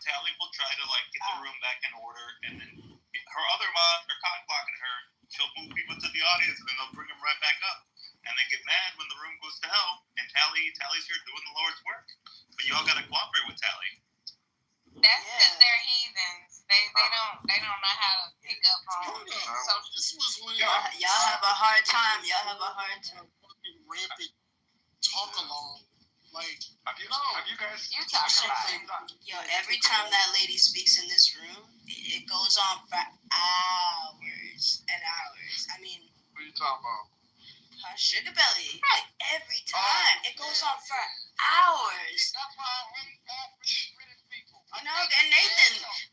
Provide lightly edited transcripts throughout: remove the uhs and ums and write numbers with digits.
Tally will try to get the room back in order, and then her other mods are cock blocking her. She'll move people to the audience, and then they'll bring them right back up, and then get mad when the room goes to hell. And Tally's here doing the Lord's work, but y'all gotta cooperate with Tally. That's because they're heathens. They don't know how to pick up on. So this was when y'all have a hard time. Fucking rampant talk along. Have you guys? You talk about it. Yo, every time that lady speaks in this room, it goes on for hours and hours. I mean, what are you talking about? Sugar Belly. Every time it goes on for hours. That's why I hate British people. And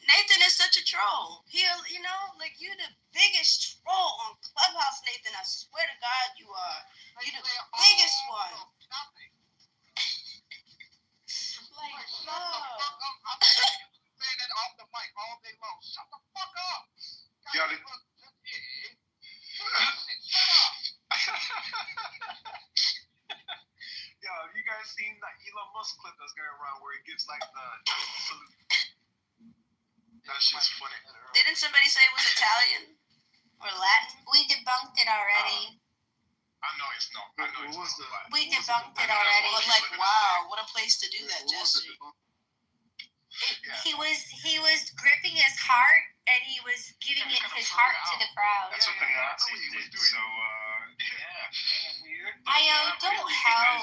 Nathan is such a troll. You're the biggest troll on Clubhouse, Nathan. I swear to God, you are. You're the biggest one. Shut the fuck up. I'm saying that off the mic all day long. Shut the fuck up. Yo, Shut up. Yo, have you guys seen that Elon Musk clip that's going around where he gives the salute? That shit's funny. Didn't somebody say it was Italian or Latin? We debunked it already. I know it's not. We debunked it already. Wow, what a place to do that, Jesse. He was gripping his heart and he was giving his heart to the crowd. That's what the Nazis did. So weird. Don't help.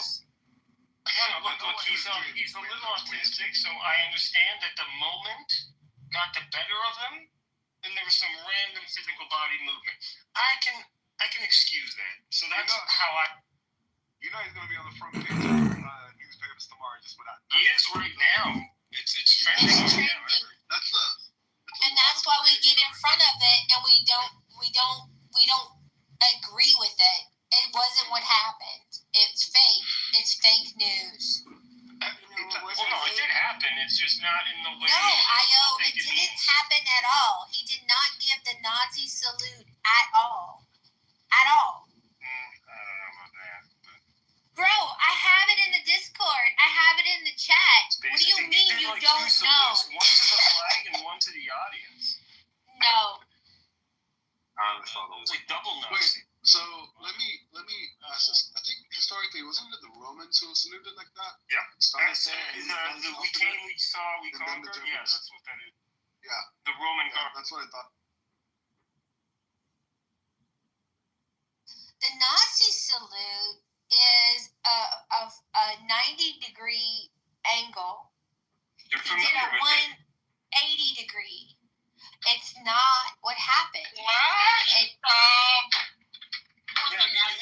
No, look, he's a little autistic, so I understand that the moment got the better of him, and there was some random physical body movement. I can excuse that. So that's how I. You know he's gonna be on the front page of newspapers tomorrow just for that. He is right now. It's trending. It's trending. That's why we get in front of it and we don't agree with it. It wasn't what happened. It's fake. It's fake news. Well, no, it did happen. It's just not in the way. No, it didn't happen at all. He did not give the Nazi salute at all. At all. I don't know about that. Bro, I have it in the Discord. I have it in the chat. What do you mean you don't know? One to the flag and one to the audience. No. It's like double Nazi. Wait, so let me ask this. I think historically, wasn't it the Romans who saluted like that? Yeah. Started That's there. we came, we saw, we And then the conquered. Germans. Yeah, that's what that is. Yeah. The Roman conquer. That's what I thought. The Nazi salute is a 90-degree angle. You're He did familiar a with it. 180-degree. It's not what happened.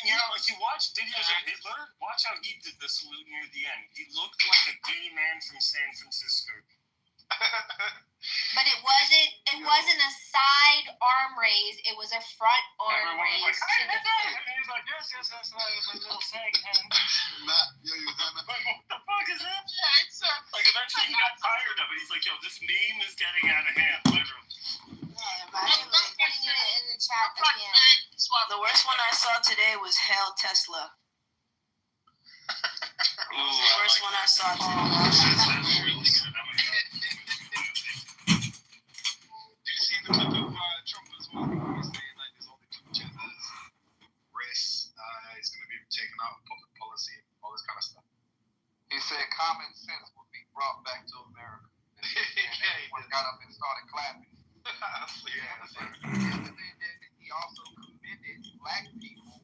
Yeah, if you watch videos of Hitler, watch how he did the salute near the end. He looked like a gay man from San Francisco. But it wasn't a side arm raise. It was a front arm Everyone was raise like, to hey, the hey, and he was like, yes, that's my little thing. And Matt, yo, you that Matt? like, what the fuck is that? Like, eventually he got tired of it. He's like, yo, this meme is getting out of hand, literally. Yeah, imagine putting it in the chat again. The worst one I saw today was Hail Tesla. It was the worst one I saw today. That's really good. Did you see the clip of Trump as well? He's saying there's only two chances. Race, he's going to be taking out public policy, all this kind of stuff. He said common sense would be brought back to America. And everyone got up and started clapping. He also commended black people.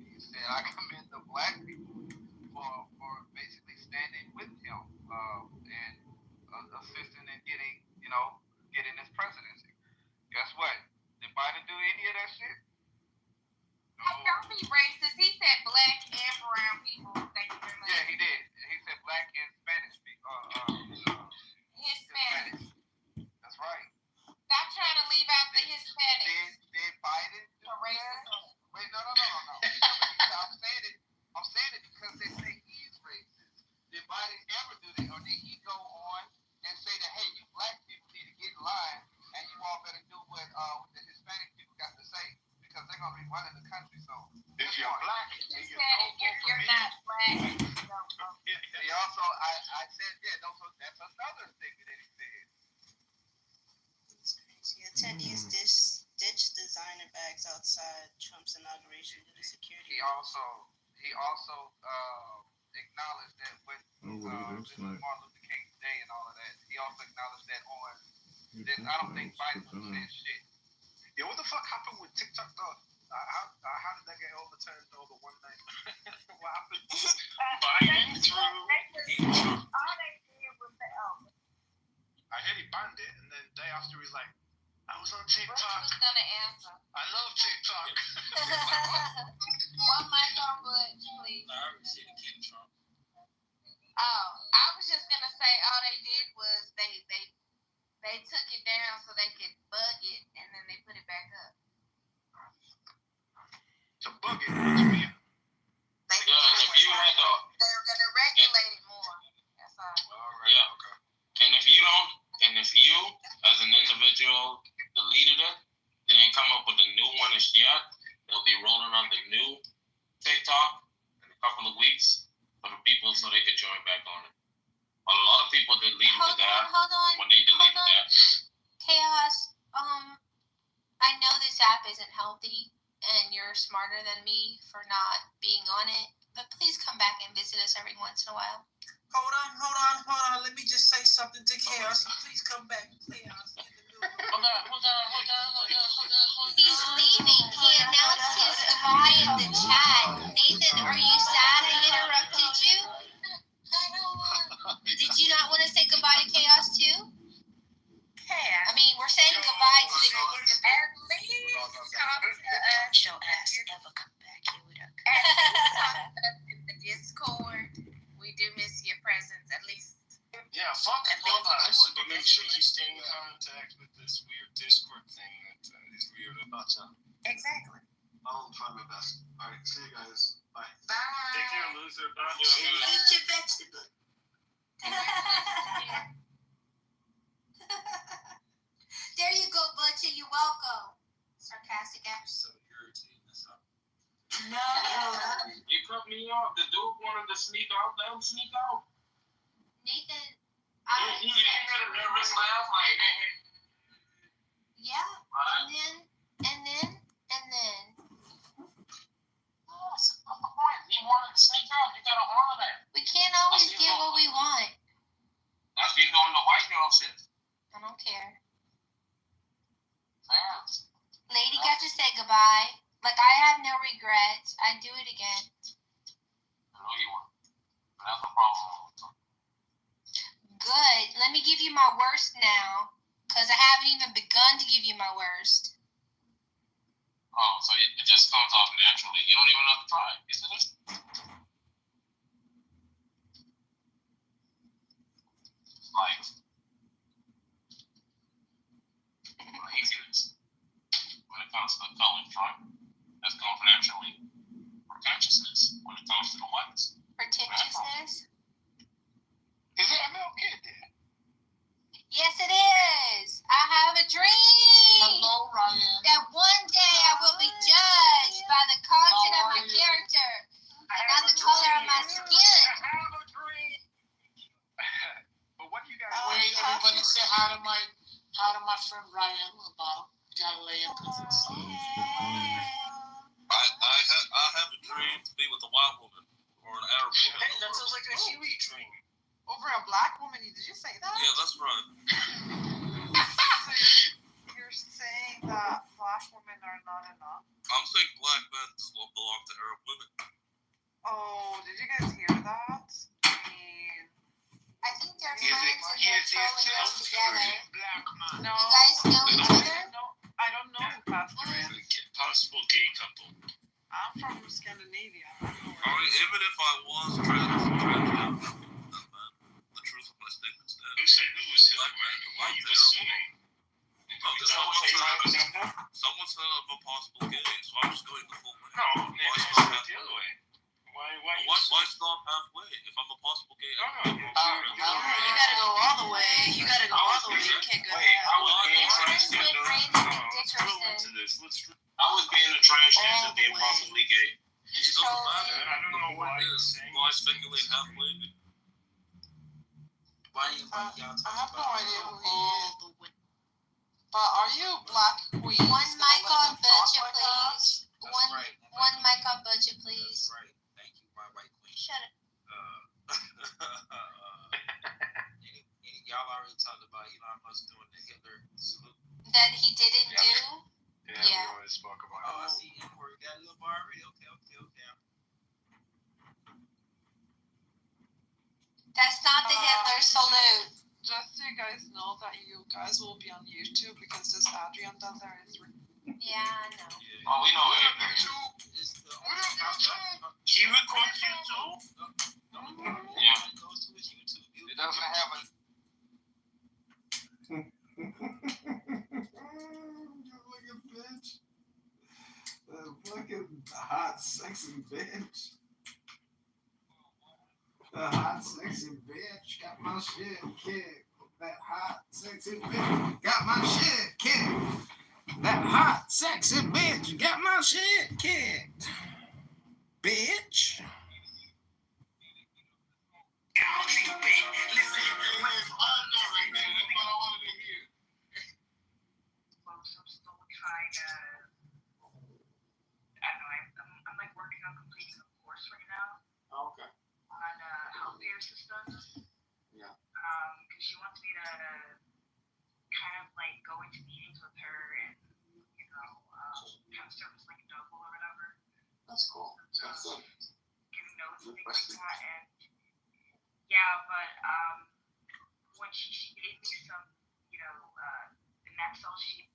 He said, I commend the black people for basically standing with him and assisting in getting this presidency. Guess what? Did Biden do any of that shit? said if you're not black, don't vote. He also, I said, don't vote. That's another thing that he said. Attendees ditched designer bags outside Trump's inauguration due to security. He also acknowledged that with Martin Luther King's Day and all of that, he also acknowledged that on this. I don't think Biden said shit. Yeah, what the fuck happened with TikTok though? How did that get overturned over one night? What happened? Biden threw in Trump. All they did was the Elvis. I heard he banned it, and then the day after he's like, I was on Rich TikTok. was gonna answer. I love TikTok. One mic on Butch, please. I already said it came Trump. Oh, I was just gonna say all they did was they took it down so they could bug it and then they put it back up. To bug it, what you mean? They Yeah, if you had the they were gonna regulate it more. That's all. Alright, Yeah. okay. And if you as an individual deleted it and then come up with a new one as yet, they'll be rolling on the new TikTok in a couple of weeks for the people so they could join back on it. A lot of people deleted that Hold on. when they deleted that. Chaos. I know this app isn't healthy and you're smarter than me for not being on it, but please come back and visit us every once in a while. Hold on. Let me just say something to Chaos. Please come back, Chaos. Hold on. He's leaving. He announced his goodbye in the chat. Nathan, are you sad I interrupted you? Did you not want to say goodbye to Chaos too? I mean, we're saying goodbye to the... At least talk to us. Your ass never come back here with a Talk to us in the Discord. We do miss your presence, at least. Yeah, fuck Clubhouse, but make sure you stay in contact with this weird Discord thing that is weird about you. Exactly. I'll try my best. Alright, see you guys. Bye. Bye. Take care, loser. Bye. eat your vegetable. There you go, Butcher. You're welcome. Sarcastic ass. So irritating this up. No. You cut me off. The dude wanted to sneak out. Let him sneak out. Nathan, He had a nervous laugh like, yeah, and then. what's the point? He wanted to sneak out. You gotta honor that. We can't always get what we want. That's me doing the white girl shit. I don't care. Fast. Lady got to say goodbye. Like, I have no regrets. I'd do it again. I know you won't. That's no problem. Good. Let me give you my worst now, because I haven't even begun to give you my worst. Oh, so it just comes off naturally. You don't even have to try. Yes, it is. Like, laziness. When it comes to the color front, that's comes naturally. Pretentiousness. When it comes to the whites. Pretentiousness? Is there a male kid there? Yes, it is. I have a dream. Hello, Ryan. That one day I will be judged by the content of my character and not the color of my skin. I have a dream. But what do you guys Wait, everybody say hi to my friend Ryan about Galilean princess. I have a dream to be with a white woman or an Arab woman. Hey, that sounds like a Huey dream. Over a black woman, did you say that? Yeah, that's right. So you're saying that black women are not enough? I'm saying black men belong to Arab women. Oh, did you guys hear that? I mean, I think they're He is friends and they're trolling us together. black man. no. You guys know each other? I don't know who Pastor is. Possible gay couple. I'm from Scandinavia. I don't know I where mean, even if I was trans, the truth of my statement's there. Who said who was who? Why are you assuming? No, someone said I'm a possible gay, so I'm just going the full way. No, maybe Why it's stop the halfway? other way. Why stop halfway? If I'm a possible gay, No, You gotta go all the way. You can't go half. I was being They're friends with transgender. Brandon and Let's drill into Dickerson. this. I was being a transgender, being possibly gay. it doesn't matter. I know why you're saying Why speculate halfway? Why y'all I talking have no about idea who he all is. the way. But are you black queen? One mic on budget, like that? please. That's One right. one mic on budget, please. That's right. Thank you, my white queen. Shut it. Y'all already talked about Elon Musk doing the Hitler salute. That he didn't do. Yeah, Yeah. we always spoke about Oh, I it. see him where he got a little bar already. Okay. That's not the Hitler salute. Just so you guys know that you guys will be on YouTube because this Adrian does there is Yeah, I know. Yeah. Oh, we know What up, it. YouTube? It's the What up, YouTube? He records you too? Yeah. It goes to his YouTube. It doesn't have a. Bitch. The fucking hot, sexy bitch. The hot, sexy bitch got my shit kicked. That hot, sexy bitch got my shit kicked. That hot, sexy bitch got my shit kicked. Bitch. I'm still trying to. I don't know. I'm like working on completing a course right now Okay. on healthcare systems. Yeah. Because she wants me to kind of like go into meetings with her and kind of serve as like a double or whatever. That's cool. That's it. Giving notes and things like that. And yeah, but when she gave me some, an Excel sheet.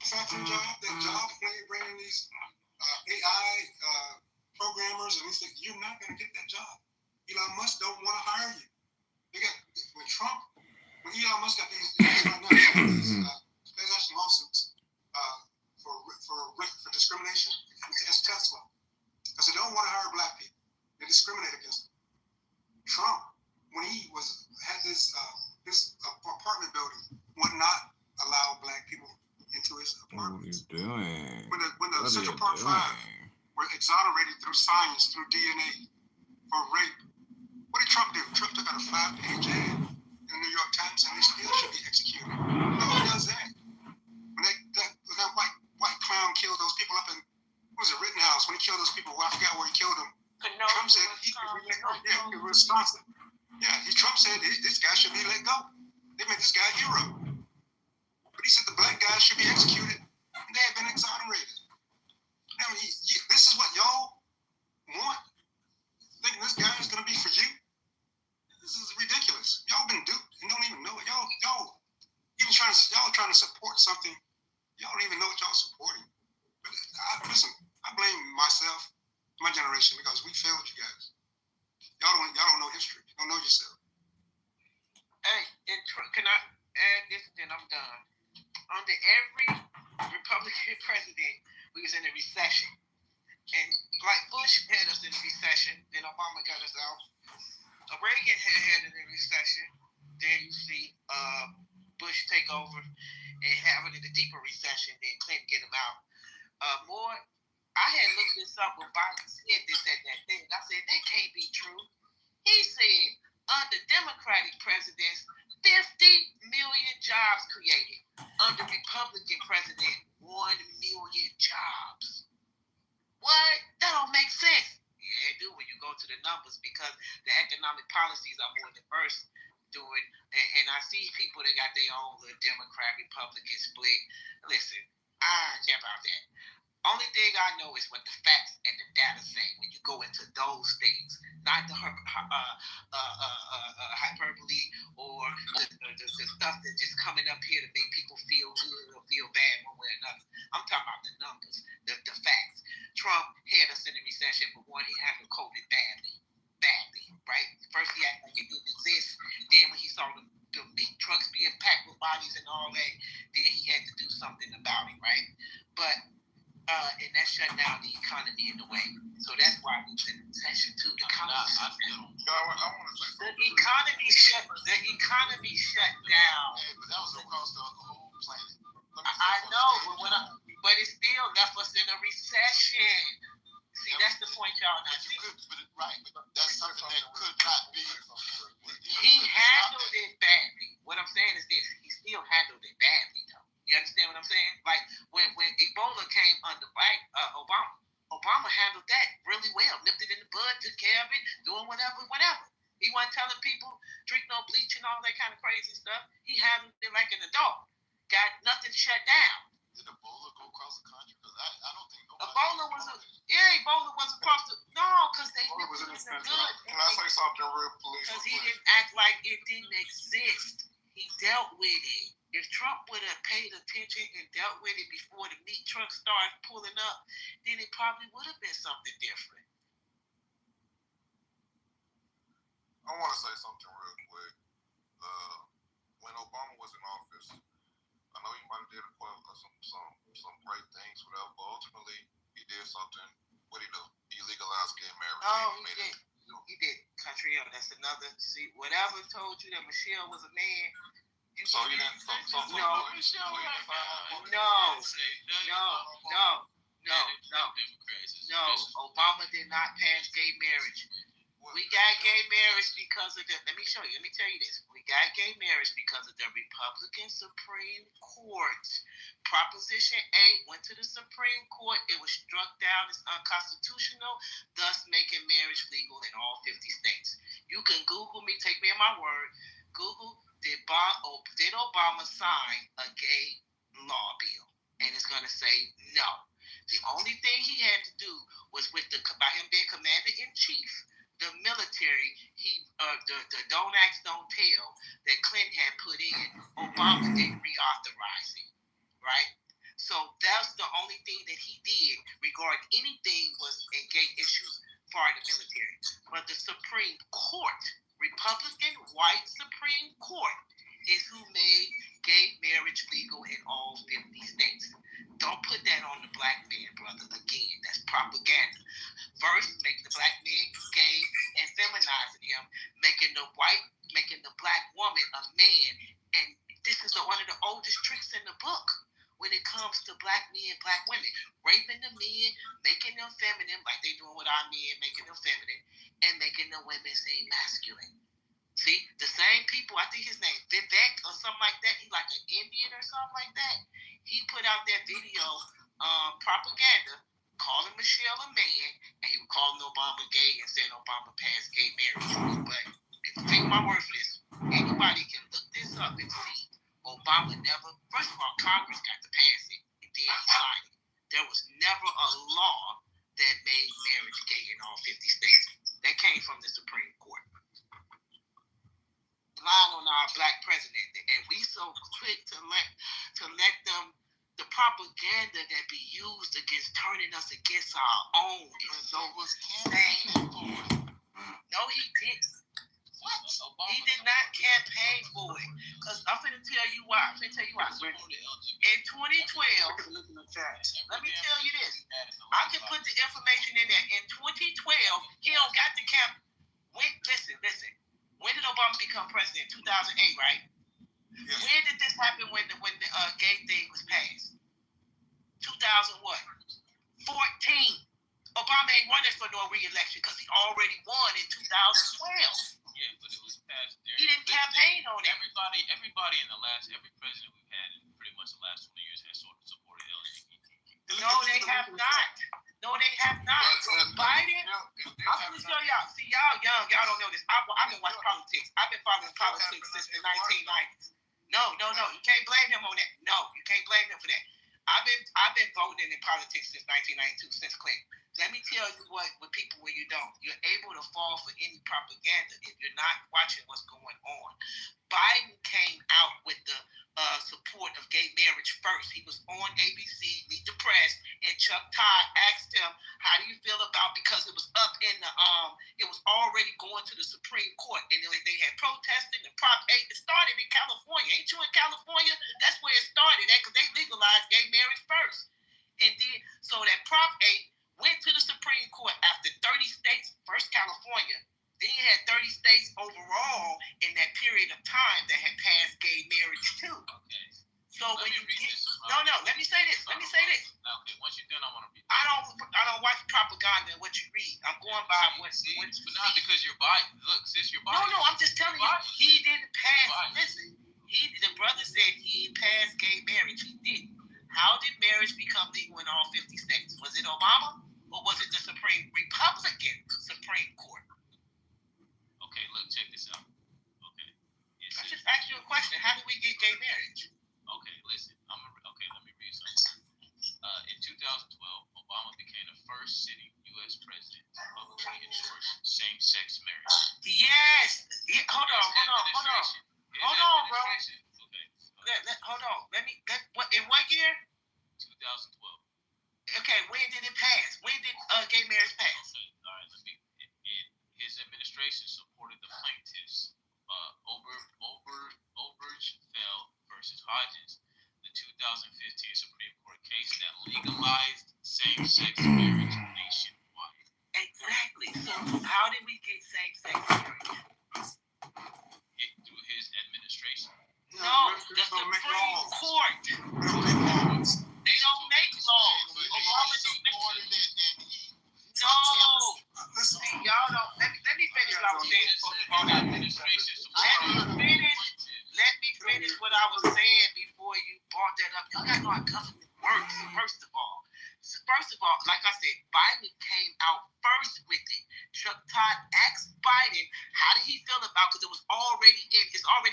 Factory job, that job when you bring in these AI programmers and things, you're not going to get that job. Elon Musk don't want to hire you. They got when Elon Musk got these right now, these lawsuits for discrimination against Tesla because they don't want to hire black people. They discriminate against them. Trump, when he had this apartment building, would not allow black people into his apartments. What are you doing? When the Central Park Five were exonerated through science, through DNA for rape, what did Trump do? Trump took out a 5-page ad in the New York Times and they still should be executed. No one does that. When that white clown killed those people up in, what was it, Rittenhouse, when he killed those people, I forgot where he killed them. Trump said he was Wisconsin. Yeah, Trump said this guy should be let go. They made this guy a hero. But he said the black guys should be executed, and they have been exonerated. I mean, this is what y'all want? Think this guy is going to be for you? This is ridiculous. Y'all been duped and don't even know it. Y'all even trying to support something. Y'all don't even know what y'all supporting. But listen, I blame myself, my generation, because we failed you guys. Y'all don't know history. You don't know yourself. Hey, can I add this? Then I'm done. Under every Republican president, we was in a recession, and like Bush had us in a recession, then Obama got us out. Reagan had in a recession. Then you see Bush take over and have it in a deeper recession. Then Clinton get him out. I had looked this up when Biden said this at that thing. I said that can't be true. He said under Democratic presidents, 50 million jobs created. Under Republican president, 1 million jobs. What? That don't make sense. Yeah, it do when you go to the numbers because the economic policies are more diverse doing. And I see people that got their own little Democrat, Republican split. Listen, I don't care about that. Only thing I know is what the facts and the data say when you go into those things, not the hyperbole or the stuff that's just coming up here to make people feel good or feel bad one way or another. I'm talking about the numbers, the facts. Trump had us in a recession, but one, he handled COVID badly, right? First he acted like it didn't exist. Then when he saw the big trucks being packed with bodies and all that, then he had to do something about it, right? But and that shut down the economy in a way. So that's why we was in recession too. The economy shut down. The economy shut down. Hey, but that was across the whole planet. I know, but it still left us in a recession. See, that's the point y'all not seeing. Right, but that's something that could not be. He handled it badly. What I'm saying is this: he still handled it badly, though. You understand what I'm saying? Like when Ebola came under Obama handled that really well. Nipped it in the bud, took care of it, doing whatever. He wasn't telling people drink no bleach and all that kind of crazy stuff. He handled it like an adult. Got nothing shut down. Did Ebola go across the country? Because I don't think nobody. Ebola was across the because they Ebola was in nipped this it in the country. bud. Can I say something real please? Because he didn't act like it didn't exist. He dealt with it. If Trump would have paid attention and dealt with it before the meat truck started pulling up, then it probably would have been something different. I want to say something real quick. When Obama was in office, I know he might have did some great things, whatever, but ultimately he did something. What did he do? He legalized gay marriage. He did. Country, that's another. See, whatever told you that Michelle was a man. So he didn't. No. Obama did not pass gay marriage. We got gay marriage because of the. Let me tell you this. We got gay marriage because of the Republican Supreme Court. Proposition 8 went to the Supreme Court. It was struck down as unconstitutional, thus making marriage legal in all 50 states. You can Google me, take me at my word. Google, did Obama sign a gay law bill? And it's going to say no. The only thing he had to do was by him being commander-in-chief, the military, the Don't Ask, Don't Tell that Clinton had put in, Obama didn't reauthorize it, right? So that's the only thing that he did regarding anything was in gay issues for the military. But the Supreme Court, Republican white Supreme Court, is who made gay marriage legal in all 50 states. Don't put that on the black man, brother. Again, that's propaganda. First, making the black man gay and feminizing him, making the black woman a man. And this is one of the oldest tricks in the book when it comes to black men, black women. Raping the men, making them feminine, like they doing with our men, making them feminine, and making the women seem masculine. See, the same people, I think his name, Vivek or something like that, he's like an Indian or something like that. He put out that video, propaganda, calling Michelle a man, and he was calling Obama gay and saying Obama passed gay marriage. But if you take my word for this, anybody can look this up and see Obama never, first of all, Congress got to pass it, and then he signed it. There was never a law that made marriage gay in all 50 states. That came from the Supreme Court. Relying on our black president, and we so quick to let them, the propaganda that be used against turning us against our own is so sad. No, he didn't. What? He did not campaign for it. Because I'm finna tell you why. In 2012, let me tell you this. I can put the information in there. In 2012, he don't got the camp. Listen. When did Obama become president? 2008, right? Yes. When did this happen when the gay thing was passed? 2000 what? 14. Obama ain't running for no re-election because he already won in 2012. Yeah, but it was passed there. He didn't campaign on it. Everybody in every president we've had in pretty much the last 20 years has sort of supported LGBT. No, they have not. Biden, I'm going to show y'all. See, y'all young. Y'all don't know this. I've been watching politics. I've been following politics since the 1990s. No. You can't blame him on that. No, you can't blame him for that. I've been voting in politics since 1992, since Clinton. Let me tell you what people, when you don't, you're able to fall for any propaganda if you're not watching what's going on. Biden came out with the support of gay marriage first. He was on ABC, Meet the Press, and Chuck Todd asked him, how do you feel about, because it was up in the, it was already going to the Supreme Court, and they had protested, and Prop 8, it started in California. Ain't you in California? That's where it started at, because they legalized gay marriage first. And then, so that Prop 8 went to the Supreme Court after 30 states, first California, then you had 30 states overall in that period of time that had passed gay marriage too. Okay. So when you get, let me say this. Okay, once you're done, I want to read. I don't watch propaganda. propaganda and what you read. I'm going by what But not because you're biased. Look, sis, you're biased. No, I'm just telling you, he didn't pass. Listen, the brother said he passed gay marriage. He did. How did marriage become legal in all 50 states? Was it Obama or was it the Republican Supreme Court? Okay, look, check this out. Okay. I just asked you a question. How did we get gay marriage? Okay, listen. Let me read something. In 2012, Obama became the first sitting U.S. president to publicly endorse same-sex marriage. Yes. Hold on, bro. Okay. Hold on. In what year? 2012. Okay, when did it pass? When did gay marriage pass? Okay, all right. His administration supported the plaintiffs, Obergefell versus Hodges, the 2015 Supreme Court case that legalized same-sex marriage nationwide. Exactly. So how did we get same-sex marriage? Through his administration. No, the Supreme Court. They don't make laws. Obama supported it, and he. No. Listen, Y'all don't. Let me finish what I was saying. Let me finish what I was saying before you brought that up. Y'all gotta know how government works. First of all, like I said, Biden came out first with it. Chuck Todd asked Biden, how did he feel about, because it's already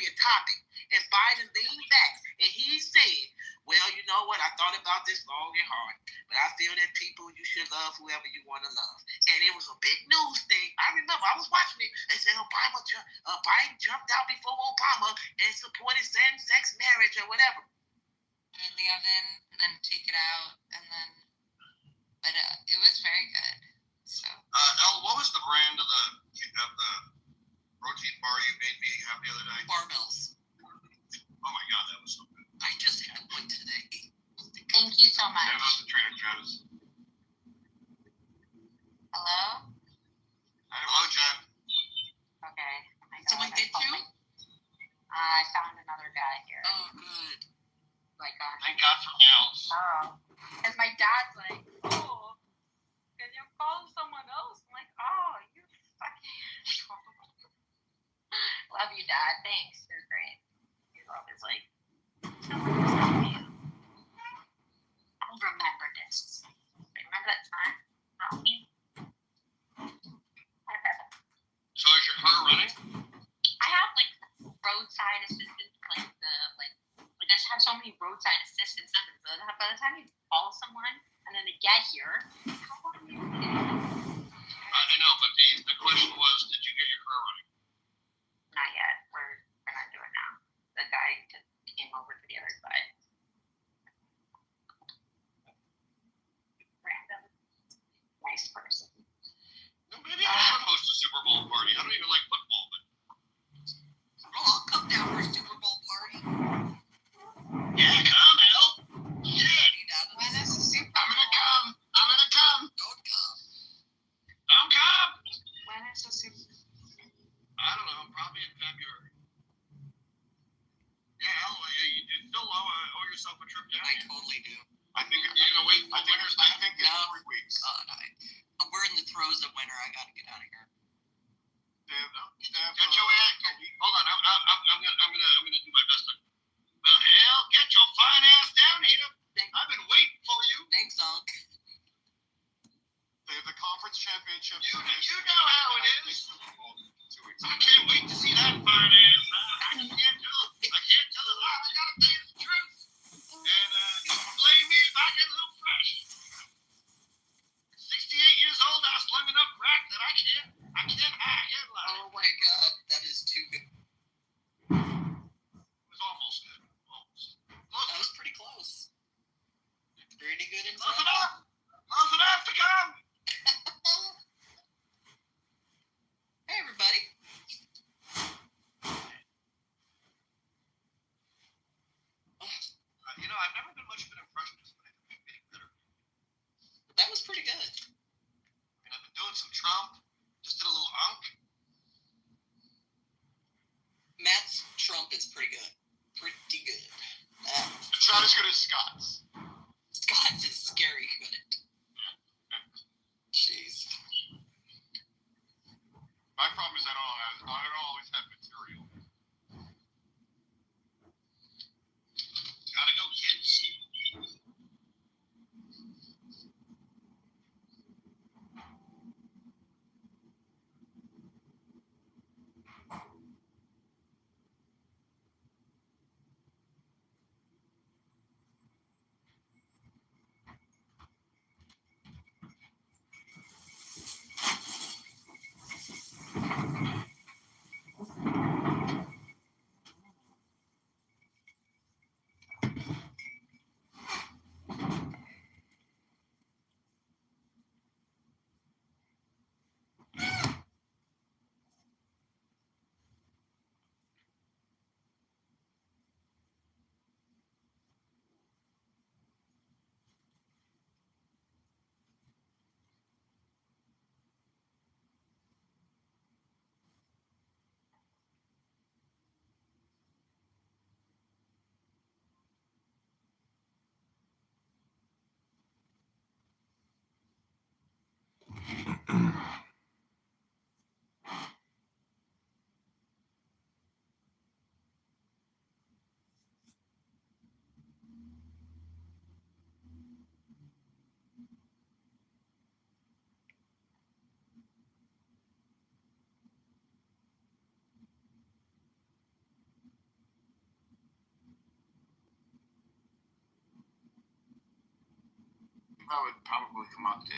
a topic. And Biden leaned back and he said, well, you know what? I thought about this long and hard, but I feel that people, you should love whoever you want to love. And it was a big news thing. I remember I was watching it and said Biden jumped out before Obama and supported same-sex marriage or whatever. In the oven and then take it out but it was very good. So. Al, what was the brand of the protein bar you made me have the other night? Barbells. Oh my God, that was so good. I just had one today. Thank you so much. Yeah, about the Trader Joe's. Hello? Hello, Jen. Okay. Someone did too? I found another guy here. Oh, good. Like, Thank God for meals. Oh. Because my dad's like, oh, can you call someone else? I'm like, oh, you fucking. Love you, Dad. Thanks. You're great. He's always like, someone just love you. I'll remember this. Remember that time? Not me. So is your car running? I have like roadside assistance, like I just have so many roadside assistance numbers. By the time you call someone and then they get here, how long do you get? I know, but the question was, did you get your car running? Not yet. We're gonna do it now. The guy just came over to the other side. Random, nice person. No, maybe I should host a Super Bowl party. I don't even like football, but. I'll come down for a Super Bowl party. Yeah, come, Al. Shit. When is the Super Bowl? I'm gonna come. Don't come. I'm come. When is the Super Bowl? I don't know, probably in February. Yeah, Al, you still owe yourself a trip down. I totally do. I think you're gonna wait. I think it's 3 weeks. We're in the throes of winter. I gotta get out of here. Get your ass. Hold on. I'm gonna do my best. Well, hell, get your fine ass down here. I've been waiting for you. Thanks, Unc. The conference championship. You know how it is. 2 weeks. I can't wait to see that fine ass. I can't tell a lie. I gotta tell you the truth. And don't blame me if I get a little fresh. 68 years old, I was slung enough crack that I can't lie. Oh my God, that is too good. It was almost good. That was pretty close. Pretty good in Close enough. Close enough to come. Hey, everybody. I've never been much of an impressionist, but I think I'm getting better. That was pretty good. I've been doing some Trump. Just did a little hunk. Matt's Trump is pretty good. Pretty good. It's not as good as Scott's. Scott's is scary good. Jeez. because I don't always have material. Gotta go, kids. I would probably come out to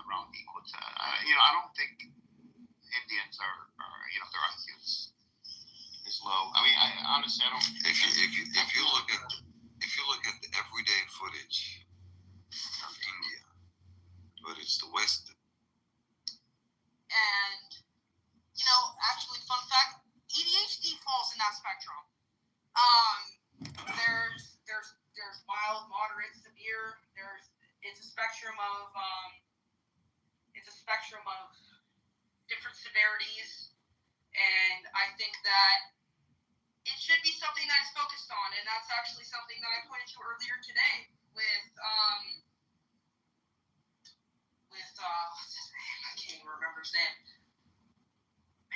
around equal to. I don't think Indians are their IQ is low. I mean, honestly, I don't. If you look at the everyday footage of India, but it's the West. And actually, fun fact: ADHD falls in that spectrum. There's mild, moderate, severe. It's a spectrum of different severities, and I think that it should be something that's focused on, and that's actually something that I pointed to earlier today with what's his name? I can't even remember his name.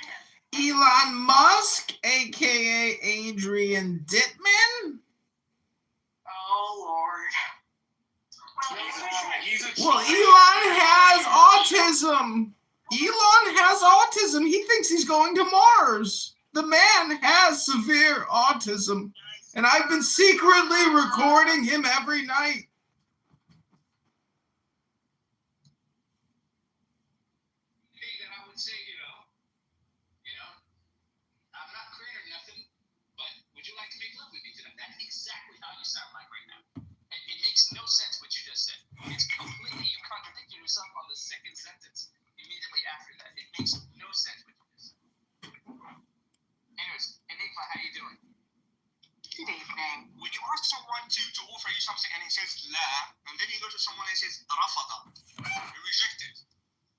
Man. Elon Musk, aka Adrian Dittman. Oh Lord. Well, Elon has autism. Elon has autism. He thinks he's going to Mars. The man has severe autism. And I've been secretly recording him every night. Hey, then I would say, I'm not Korean or nothing, but would you like to make love with me tonight? That's exactly how you sound like right now. And it makes no sense what you just said. It's completely, you contradicted yourself on the second sentence immediately after that. It makes no sense what you just said. Anyways, Enigma, how you doing? Good evening. When you ask someone to offer you something and he says la, and then you go to someone and says rafada, rejected.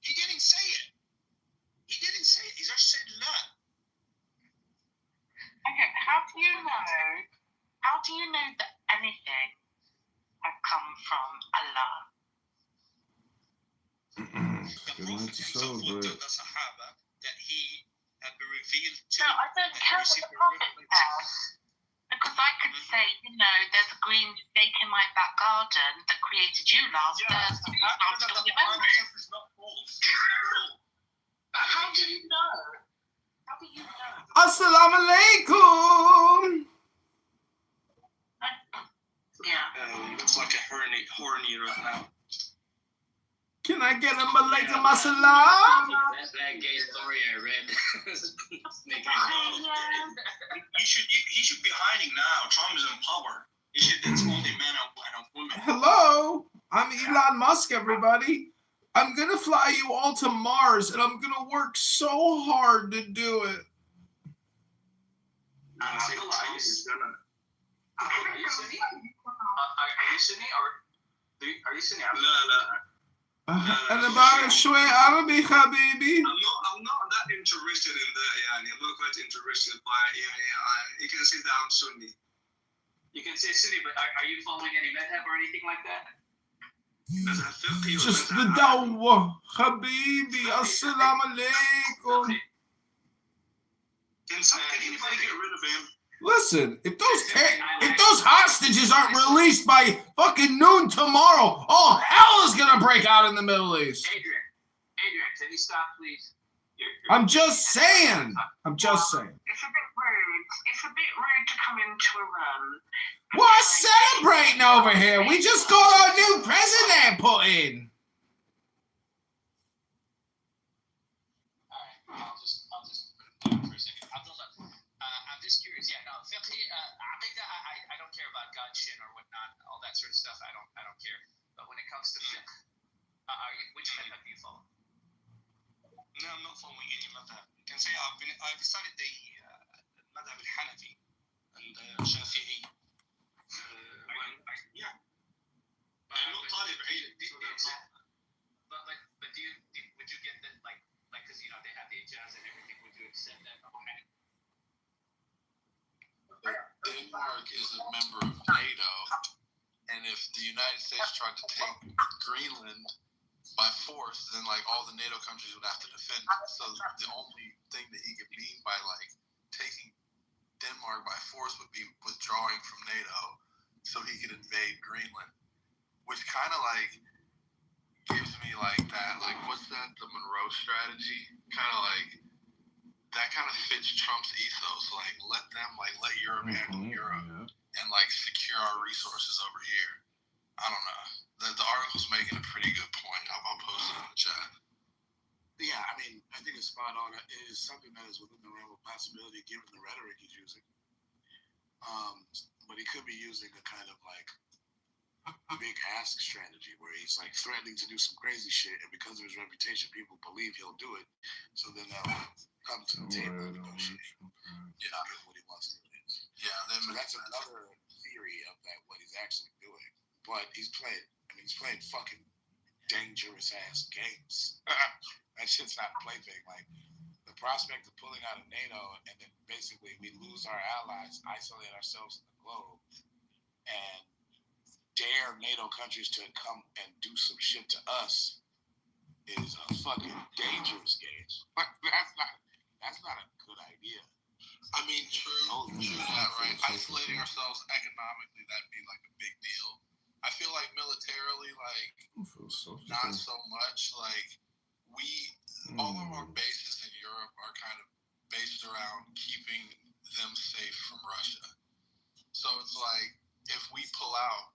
He didn't say it. He just said la. Okay, how do you know that anything had come from Allah? The Prophet himself told the Sahaba that he had been revealed to. No, I don't care what the Prophet says. Because I could say, there's a green snake in my back garden that created you last Thursday. How do you know? Assalamu alaikum. Yeah. He looks like a horny right now. Can I get a malaikum assalam? That's that gay story I read. He should be hiding now. Trump is in power. It's only men and women. Hello, I'm Elon Musk, everybody. I'm going to fly you all to Mars, and I'm going to work so hard to do it. Are you Sunni or are you Sunni? أنا بعرف شوي عربي حبيبي. I'm not that interested in that. I'm not quite interested by. You can say that I'm Sunni. You can say Sunni, but are you following any madhab or anything like that? Just the dawah حبيبي. Assalamu alaikum. Can anybody get rid of him? Listen, if those hostages aren't released by fucking noon tomorrow, all hell is gonna break out in the Middle East. Adrian, can you stop, please? I'm just saying. It's a bit rude. It's a bit rude to come into Iran. We're celebrating over here. We just got our new president put in. I'll just put it for a second. I'm just curious. Yeah, no, I don't care about God shit or whatnot, all that sort of stuff. I don't care. But when it comes to fiqh, which method do you follow? No, I'm not following any madhab. I can say I've studied the madhab al-Hanafi and Shafi'i. Yeah. I'm not طالب علم, so that's not. But would you get that like because they have the ijaz and everything? Would you accept that? Okay. Denmark is a member of NATO, and if the United States tried to take Greenland by force, then all the NATO countries would have to defend it. So the only thing that he could mean by taking Denmark by force would be withdrawing from NATO, so he could invade Greenland, which kind of gives me that what's that, the Monroe strategy, that kind of fits Trump's ethos. Let them let Europe handle Europe, and secure our resources over here. I don't know. The article's making a pretty good point. I'll post it in the chat. Yeah, I mean, I think it's spot on. It is something that is within the realm of possibility given the rhetoric he's using. But he could be using a kind of big ask strategy where he's threatening to do some crazy shit, and because of his reputation, people believe he'll do it. So then they'll come to the table and negotiate. Yeah, what he wants to do. Yeah, so that's another theory of what he's actually doing. But he's playing fucking dangerous ass games. That shit's not a plaything. The prospect of pulling out of NATO and then basically we lose our allies, isolate ourselves in the globe, and dare NATO countries to come and do some shit to us is a fucking dangerous game. That's not a good idea. I mean, true that, right? Isolating ourselves economically, that'd be a big deal. I feel militarily, not so much. All of our bases in Europe are kind of based around keeping them safe from Russia. So it's if we pull out,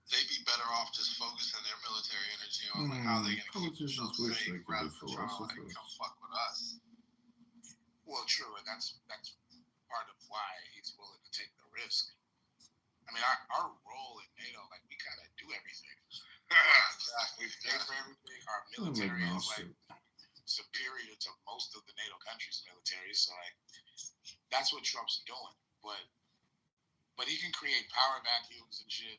they'd be better off just focusing their military energy on how they can keep themselves safe rather than trying to come fuck with us. Well, true, and that's part of why he's willing to take the risk. I mean, our role in NATO, we kind of do everything. We pay for everything. Our military is superior to most of the NATO countries' military, so that's what Trump's doing. But he can create power vacuums and shit.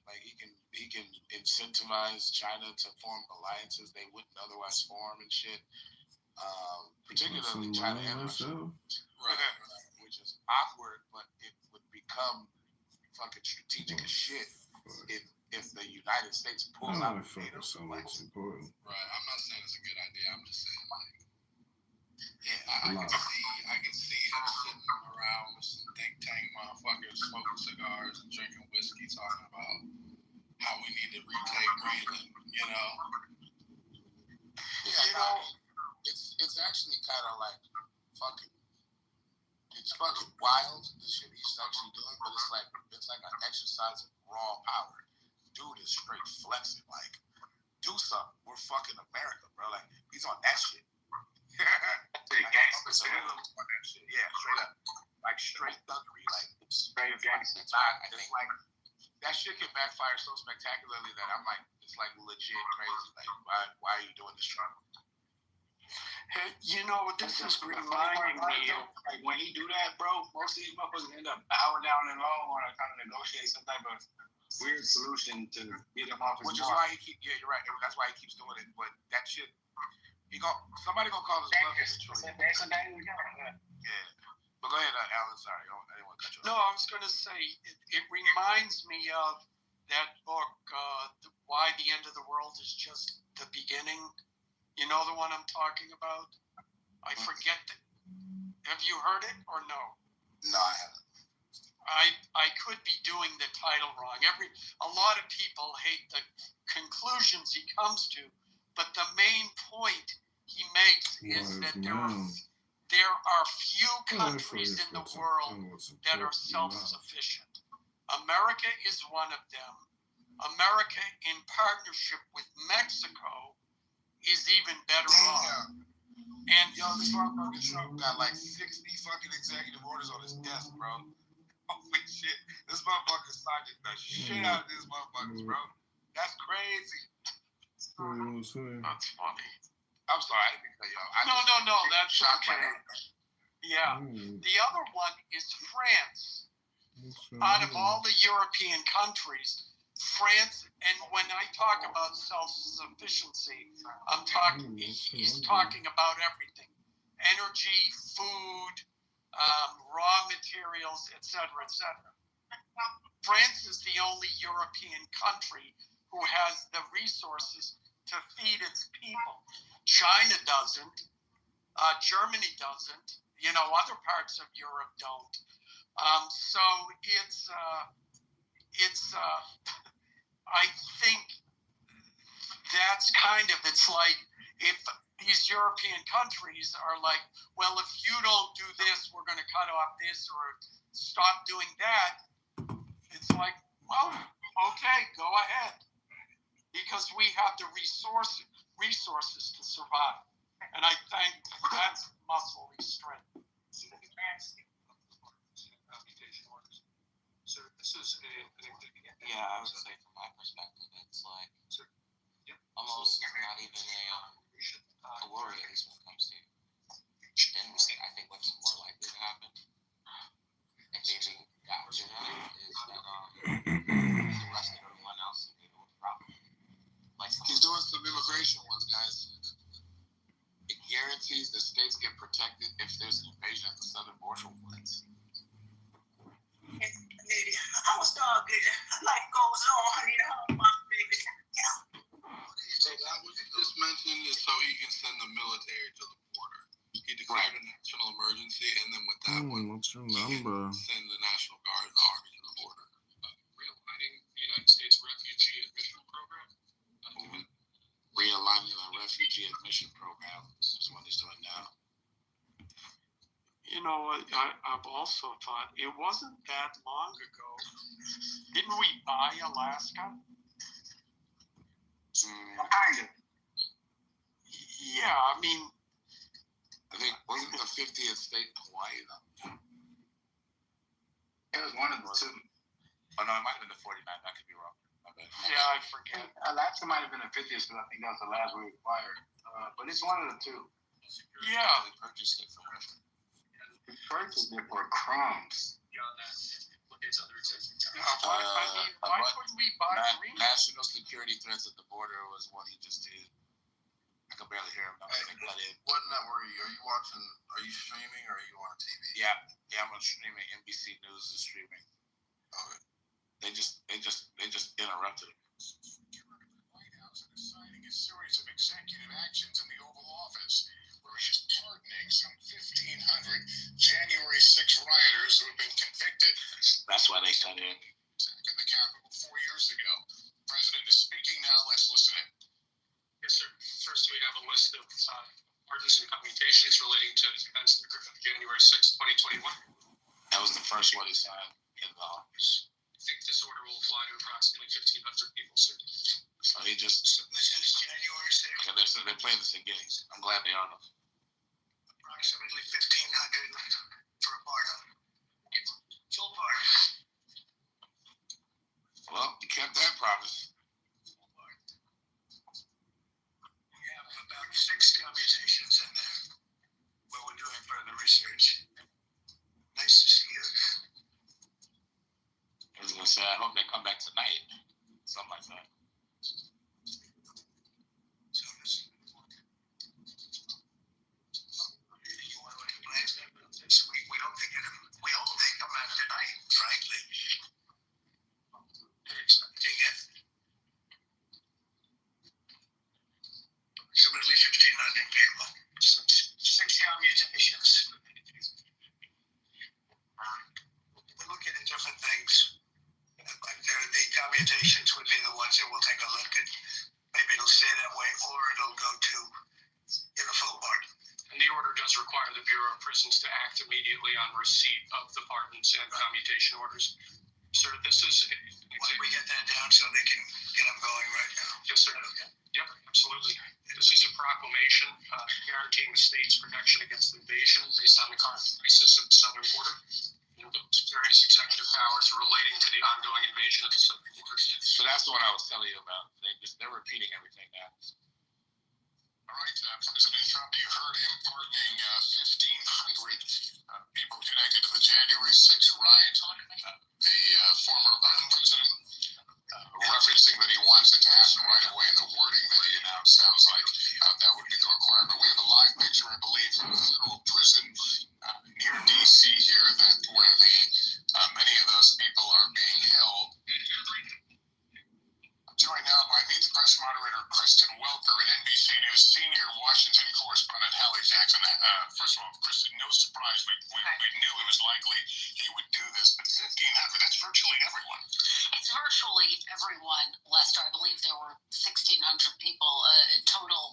He can incentivize China to form alliances they wouldn't otherwise form and shit. Particularly China and Russia, which is awkward, but it would become fucking strategic as shit if the United States pulls out of NATO. Important. Right. I'm not saying it's a good idea. I'm just saying I can see him sitting around with some think tank motherfuckers smoking cigars and drinking whiskey, talking about how we need to retake Greenland. It's actually kind of it's fucking wild, the shit he's actually doing, but it's like an exercise in raw power. Dude is straight flexing, do something. We're fucking America, bro. He's on that shit. Gangster shit. Yeah, straight up. Straight thuggery, straight gangster. I think that shit can backfire so spectacularly that I'm it's legit crazy. Why are you doing this, Trump? Hey, this is reminding me of when he do that, bro. Most of these motherfuckers end up bowing down and low or trying to negotiate some type of weird solution to get him off his Which is why you're right. That's why he keeps doing it. But that shit, somebody gonna call his bluff. Yeah. But go ahead, Alan. Sorry, I didn't want to cut you off. No, I was going to say, it reminds me of that book, Why the End of the World is Just the Beginning. You know the one I'm talking about? I forget Have you heard it or no? No, I haven't. I could be doing the title wrong. A lot of people hate the conclusions he comes to, but the main point he makes is that there are few countries in the world that are self-sufficient. America is one of them. America, in partnership with Mexico, is even better off. And this motherfucker Trump got like 60 fucking executive orders on his desk, bro. Holy shit. This motherfucker signed the shit out of these motherfuckers, bro. That's crazy. That's funny. I'm sorry, I didn't cut you off. No, that's okay. Yeah. The other one is France. Out of all the European countries, France, and when I talk about self-sufficiency, he's talking about everything. Energy, food, raw materials, etc., etc. France is the only European country who has the resources to feed its people. China doesn't. Germany doesn't. Other parts of Europe don't. So I think that's it's like if these European countries are like, well, if you don't do this, we're going to cut off this or stop doing that. It's like, well, okay, go ahead. Because we have the resources to survive. And I think that's muscle restraint. So this is Yeah, I would say from my perspective, it's like almost not even a worry, at least when it comes to Denmark. I think what's more likely to happen if they even got to that is that he's arrested everyone else and they do it properly. He's doing some immigration ones, guys. It guarantees that states get protected if there's an invasion at the southern border points. I was starting good. Life goes on, baby. So that was just mentioned is so he can send the military to the border. He declared a national emergency, and then with that one, he can send the National Guard and Army to the border. Realigning the United States refugee admission program. Realigning the refugee admission program is what he's doing now. I've also thought it wasn't that long ago. Didn't we buy Alaska? Kind of. Yeah, I think wasn't the 50th state Hawaii though? It was one of the two. Oh no, it might have been the 49. I could be wrong. Yeah, I forget. Alaska might have been the 50th, but I think that was the last we acquired. But it's one of the two. Yeah. They purchased it for us. We purchased it for crumbs. Beyond that, look at other executive Why couldn't we buy Greenland? National security threats at the border was what he just did. I can barely hear him now. What network are you watching? Are you streaming or are you on TV? Yeah, I'm on streaming. NBC News is streaming. Okay. They just interrupted him. The White House is signing a series of executive actions in the Oval Office, where he's pardoning some 1,500 January 6 rioters who have been convicted. That's why they cut in. In the Capitol 4 years ago. The president is speaking now. Let's listen in. Yes, sir. First, we have a list of pardons and commutations relating to events that occurred on January 6, 2021. That was the first one he signed in the office. I think this order will apply to approximately 1,500 people, sir. So he just. So this is January 6th. Okay, they're playing this in games. I'm glad they are. Approximately 1,500 for a pardon. Full pardon. Well, you kept that promise. We have about 6 commutations in there where we're doing further research. Nice to see you. I was going to say, I hope they come back tonight. Something like that. We hope they come back tonight, frankly. Expecting it. Approximately 1,500 people. 6 commutations. computations would be the ones that will take a look at. Maybe it'll stay that way, or it'll go to full pardon. And the order does require the Bureau of Prisons to act immediately on receipt of the pardons and commutation orders. Sir, this is... When we get that down so they can get them going right now? Yes, sir. Okay. Yep, absolutely. This is a proclamation guaranteeing the state's protection against invasion based on the current crisis of the southern border and those various executive powers relating to the ongoing invasion of the southern border. So that's the one I was telling you about. They're repeating everything now. All right, President Trump, you heard him pardoning 1,500 people connected to the January 6th riot. The former president referencing that he wants it to happen right away, and the wording that he announced sounds like that would be the requirement. We have a live picture, I believe, from a federal prison near D.C. here, where many of those people are being held. Joined now by Meet the Press moderator Kristen Welker and NBC News senior Washington correspondent Hallie Jackson. First of all, Kristen, no surprise. We knew it was likely he would do this, but 1,500, that's virtually everyone. It's virtually everyone, Lester. I believe there were 1,600 people total